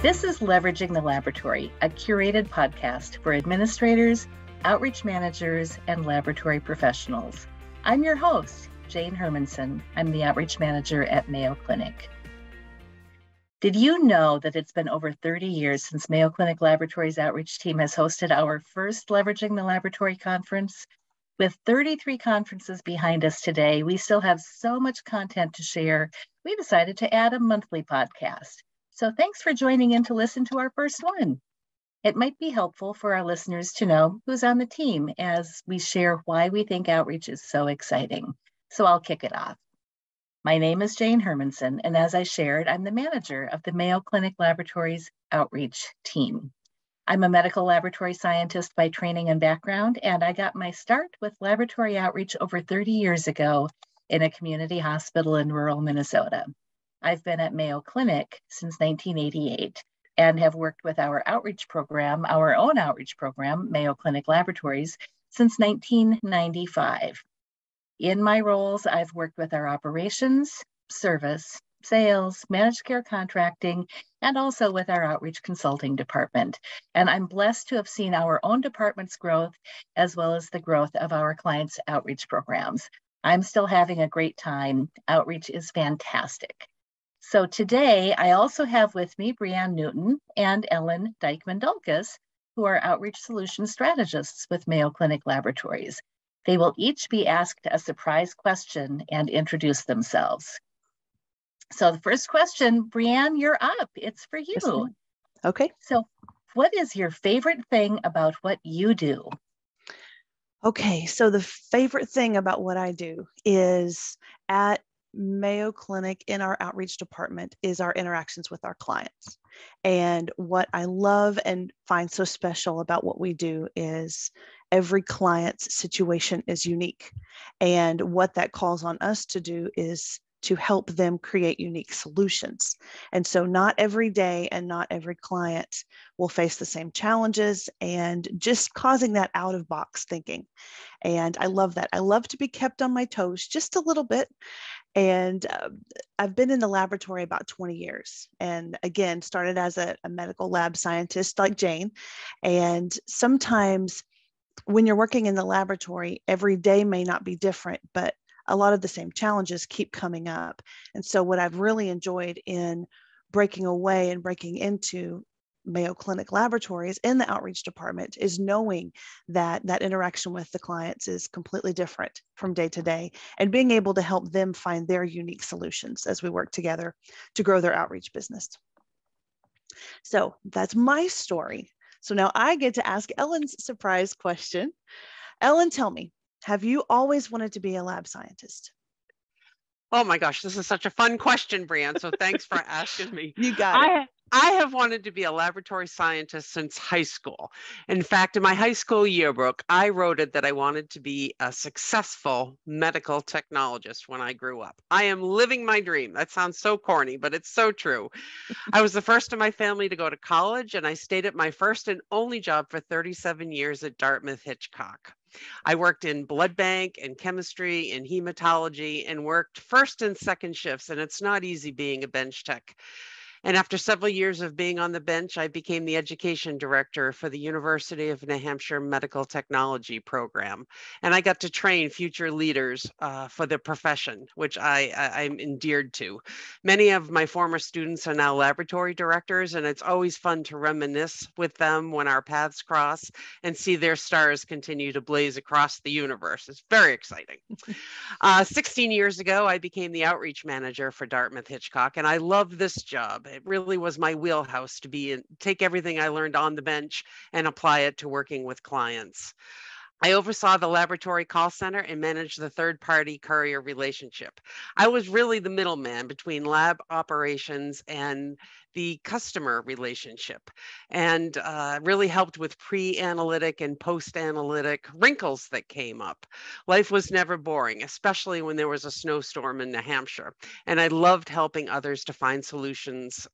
This is Leveraging the Laboratory, a curated podcast for administrators, outreach managers, and laboratory professionals. I'm your host, Jane Hermansen. I'm the outreach manager at Mayo Clinic. Did you know that it's been over 30 years since Mayo Clinic Laboratories outreach team has hosted our first Leveraging the Laboratory conference? With 33 conferences behind us today, we still have so much content to share. We decided to add a monthly podcast. So thanks for joining in to listen to our first one. It might be helpful for our listeners to know who's on the team as we share why we think outreach is so exciting. So I'll kick it off. My name is Jane Hermansen, and as I shared, I'm the manager of the Mayo Clinic Laboratories outreach team. I'm a medical laboratory scientist by training and background, and I got my start with laboratory outreach over 30 years ago in a community hospital in rural Minnesota. I've been at Mayo Clinic since 1988 and have worked with our outreach program, our own outreach program, Mayo Clinic Laboratories, since 1995. In my roles, I've worked with our operations, service, sales, managed care contracting, and also with our outreach consulting department. And I'm blessed to have seen our own department's growth as well as the growth of our clients' outreach programs. I'm still having a great time. Outreach is fantastic. So today, I also have with me Brianne Newton and Ellen Dijkman Dulkes, who are outreach solution strategists with Mayo Clinic Laboratories. They will each be asked a surprise question and introduce themselves. So the first question, Brianne, you're up. It's for you. Yes, okay. So what is your favorite thing about what you do? Okay, so the favorite thing about what I do is at Mayo Clinic in our outreach department is our interactions with our clients. And what I love and find so special about what we do is every client's situation is unique. And what that calls on us to do is to help them create unique solutions. And so not every day and not every client will face the same challenges, and just causing that out of box thinking. And I love that. I love to be kept on my toes just a little bit. And I've been in the laboratory about 20 years. And again, started as a medical lab scientist like Jane. And sometimes when you're working in the laboratory, every day may not be different, but a lot of the same challenges keep coming up. And so what I've really enjoyed in breaking away and breaking into Mayo Clinic Laboratories in the outreach department is knowing that that interaction with the clients is completely different from day to day, and being able to help them find their unique solutions as we work together to grow their outreach business. So that's my story. So now I get to ask Ellen's surprise question. Ellen, tell me, have you always wanted to be a lab scientist? Oh my gosh, this is such a fun question, Brianne. So thanks for asking me. You got it. I have wanted to be a laboratory scientist since high school. In fact, in my high school yearbook, I wrote it that I wanted to be a successful medical technologist when I grew up. I am living my dream. That sounds so corny, but it's so true. I was the first in my family to go to college, and I stayed at my first and only job for 37 years at Dartmouth Hitchcock. I worked in blood bank and chemistry and hematology, and worked first and second shifts, and it's not easy being a bench tech. And after several years of being on the bench, I became the education director for the University of New Hampshire Medical Technology program. And I got to train future leaders for the profession, which I'm endeared to. Many of my former students are now laboratory directors, and it's always fun to reminisce with them when our paths cross and see their stars continue to blaze across the universe. It's very exciting. 16 years ago, I became the outreach manager for Dartmouth Hitchcock, and I love this job. It really was my wheelhouse to take everything I learned on the bench and apply it to working with clients. I oversaw the laboratory call center and managed the third-party courier relationship. I was really the middleman between lab operations and the customer relationship, and really helped with pre-analytic and post-analytic wrinkles that came up. Life was never boring, especially when there was a snowstorm in New Hampshire, and I loved helping others to find solutions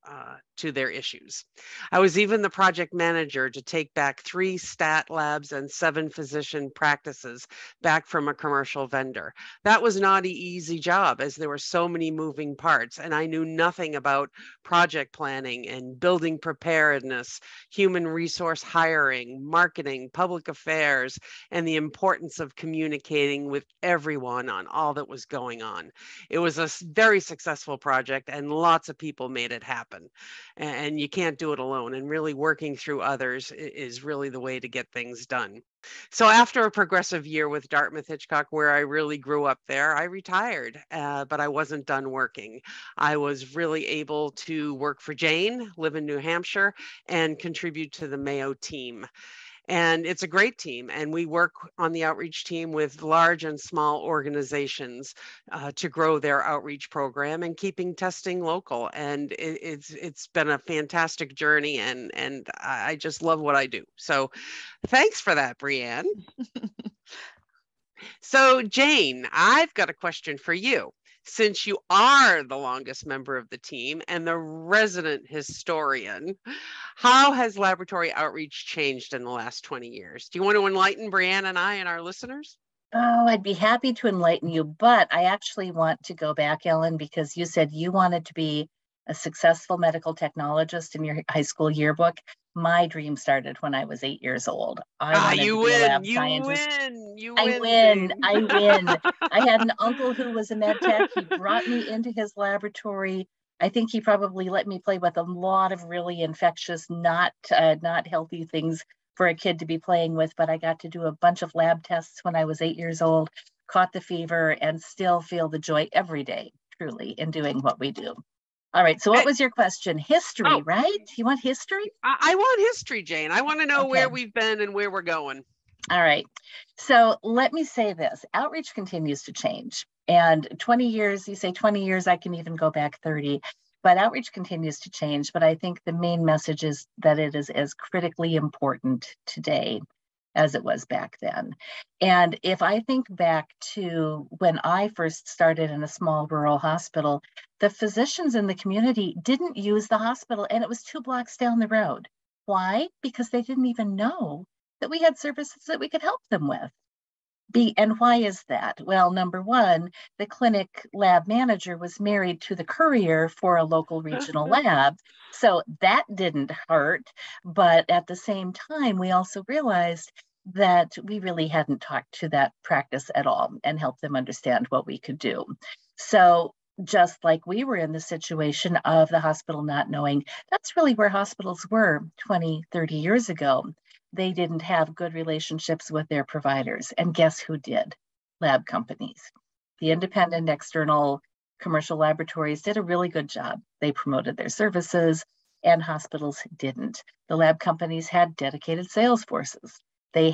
to their issues. I was even the project manager to take back 3 stat labs and 7 physician practices back from a commercial vendor. That was not an easy job, as there were so many moving parts, and I knew nothing about project planning planning and building preparedness, human resource hiring, marketing, public affairs, and the importance of communicating with everyone on all that was going on. It was a very successful project, and lots of people made it happen. And you can't do it alone, and really working through others is really the way to get things done. So after a progressive year with Dartmouth Hitchcock, where I really grew up there, I retired, but I wasn't done working. I was really able to work for Jane, live in New Hampshire, and contribute to the Mayo team. And it's a great team. And we work on the outreach team with large and small organizations to grow their outreach program and keeping testing local. And it's been a fantastic journey, and I just love what I do. So thanks for that, Brianne. So Jane, I've got a question for you. Since you are the longest member of the team and the resident historian, how has laboratory outreach changed in the last 20 years? Do you want to enlighten Brianne and I and our listeners? Oh, I'd be happy to enlighten you, but I actually want to go back, Ellen, because you said you wanted to be a successful medical technologist in your high school yearbook. My dream started when I was 8 years old. I wanted to be a lab scientist. I win. I had an uncle who was a med tech. He brought me into his laboratory. I think he probably let me play with a lot of really infectious, not healthy things for a kid to be playing with, but I got to do a bunch of lab tests when I was 8 years old, caught the fever, and still feel the joy every day, truly, in doing what we do. All right, so what was your question? History, right? You want history? I want history, Jane. I want to know where we've been and where we're going. All right, so let me say this. Outreach continues to change. And 20 years, you say 20 years, I can even go back 30. But outreach continues to change. But I think the main message is that it is as critically important today as it was back then. And if I think back to when I first started in a small rural hospital, the physicians in the community didn't use the hospital, and it was 2 blocks down the road. Why? Because they didn't even know that we had services that we could help them with. And why is that? Well, number one, the clinic lab manager was married to the courier for a local regional lab. So that didn't hurt. But at the same time, we also realized that we really hadn't talked to that practice at all and helped them understand what we could do. So just like we were in the situation of the hospital not knowing, that's really where hospitals were 20, 30 years ago. They didn't have good relationships with their providers. And guess who did? Lab companies. The independent external commercial laboratories did a really good job. They promoted their services, and hospitals didn't. The lab companies had dedicated sales forces. They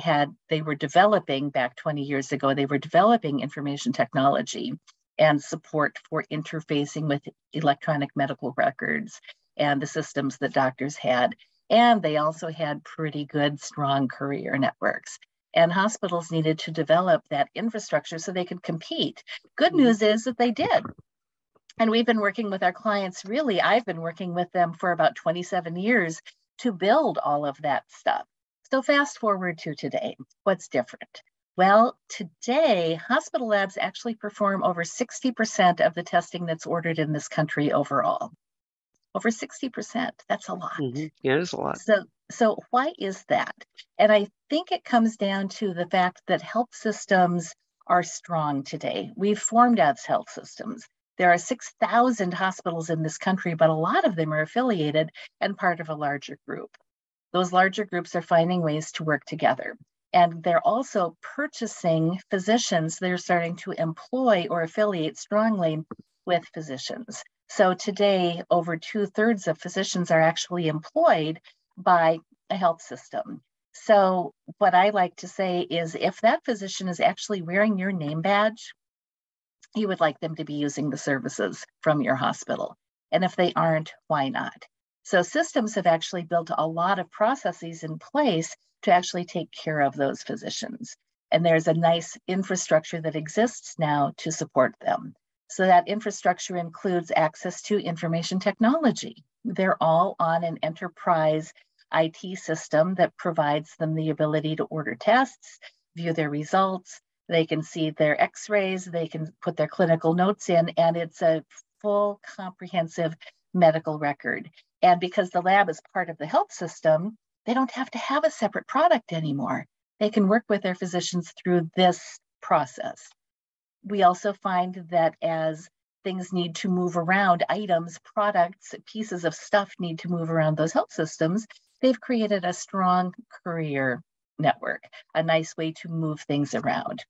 were developing, back 20 years ago, they were developing information technology and support for interfacing with electronic medical records and the systems that doctors had. And they also had pretty good, strong courier networks. And hospitals needed to develop that infrastructure so they could compete. Good news is that they did. And we've been working with our clients, really, I've been working with them for about 27 years to build all of that stuff. So fast forward to today, what's different? Well, today, hospital labs actually perform over 60% of the testing that's ordered in this country overall. Over 60%, that's a lot. Yeah, it's a lot. So why is that? And I think it comes down to the fact that health systems are strong today. We've formed as health systems. There are 6,000 hospitals in this country, but a lot of them are affiliated and part of a larger group. Those larger groups are finding ways to work together. And they're also purchasing physicians. They're starting to employ or affiliate strongly with physicians. So today, over 2/3 of physicians are actually employed by a health system. So what I like to say is if that physician is actually wearing your name badge, you would like them to be using the services from your hospital. And if they aren't, why not? So systems have actually built a lot of processes in place to actually take care of those physicians. And there's a nice infrastructure that exists now to support them. So that infrastructure includes access to information technology. They're all on an enterprise IT system that provides them the ability to order tests, view their results. They can see their x-rays, they can put their clinical notes in, and it's a full comprehensive medical record. And because the lab is part of the health system, they don't have to have a separate product anymore. They can work with their physicians through this process. We also find that as things need to move around, items, products, pieces of stuff need to move around those health systems, they've created a strong courier network, a nice way to move things around.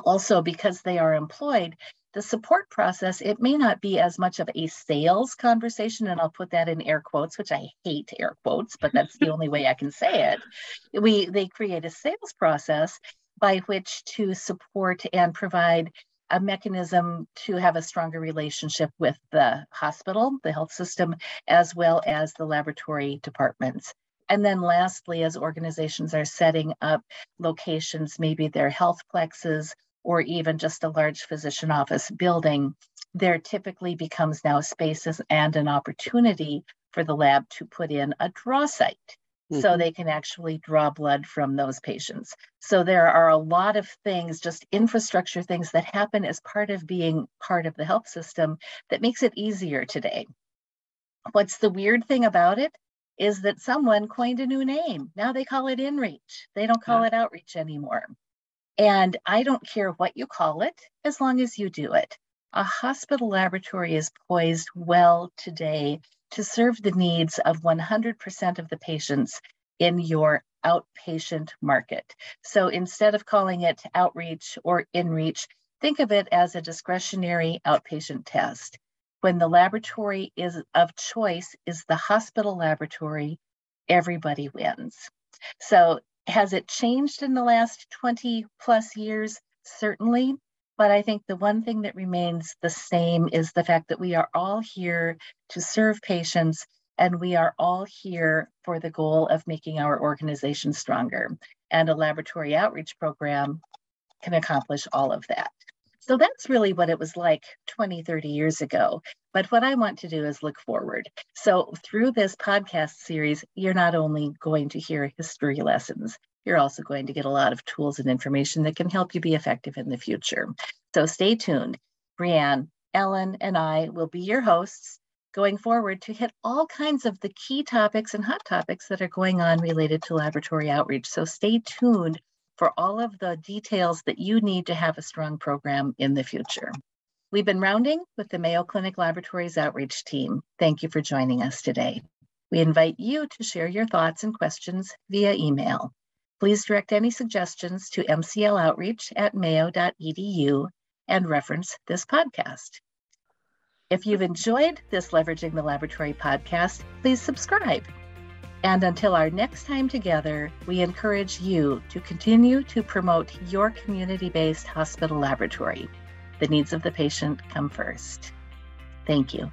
Also, because they are employed, the support process, it may not be as much of a sales conversation, and I'll put that in air quotes, which I hate air quotes, but that's the only way I can say it. They create a sales process by which to support and provide a mechanism to have a stronger relationship with the hospital, the health system, as well as the laboratory departments. And then lastly, as organizations are setting up locations, maybe their health plexes or even just a large physician office building, there typically becomes now spaces and an opportunity for the lab to put in a draw site. So they can actually draw blood from those patients. So there are a lot of things, just infrastructure things that happen as part of being part of the health system that makes it easier today. What's the weird thing about it is that someone coined a new name. Now they call it inReach. They don't call it outreach anymore. And I don't care what you call it, as long as you do it. A hospital laboratory is poised well today to serve the needs of 100% of the patients in your outpatient market. So instead of calling it outreach or inReach, think of it as a discretionary outpatient test. When the laboratory is of choice is the hospital laboratory, everybody wins. So has it changed in the last 20 plus years? Certainly. But I think the one thing that remains the same is the fact that we are all here to serve patients, and we are all here for the goal of making our organization stronger. And a laboratory outreach program can accomplish all of that. So that's really what it was like 20, 30 years ago. But what I want to do is look forward. So through this podcast series, you're not only going to hear history lessons, you're also going to get a lot of tools and information that can help you be effective in the future. So stay tuned. Brianne, Ellen, and I will be your hosts going forward to hit all kinds of the key topics and hot topics that are going on related to laboratory outreach. So stay tuned for all of the details that you need to have a strong program in the future. We've been rounding with the Mayo Clinic Laboratories outreach team. Thank you for joining us today. We invite you to share your thoughts and questions via email. Please direct any suggestions to mcloutreach@mayo.edu and reference this podcast. If you've enjoyed this Leveraging the Laboratory podcast, please subscribe. And until our next time together, we encourage you to continue to promote your community-based hospital laboratory. The needs of the patient come first. Thank you.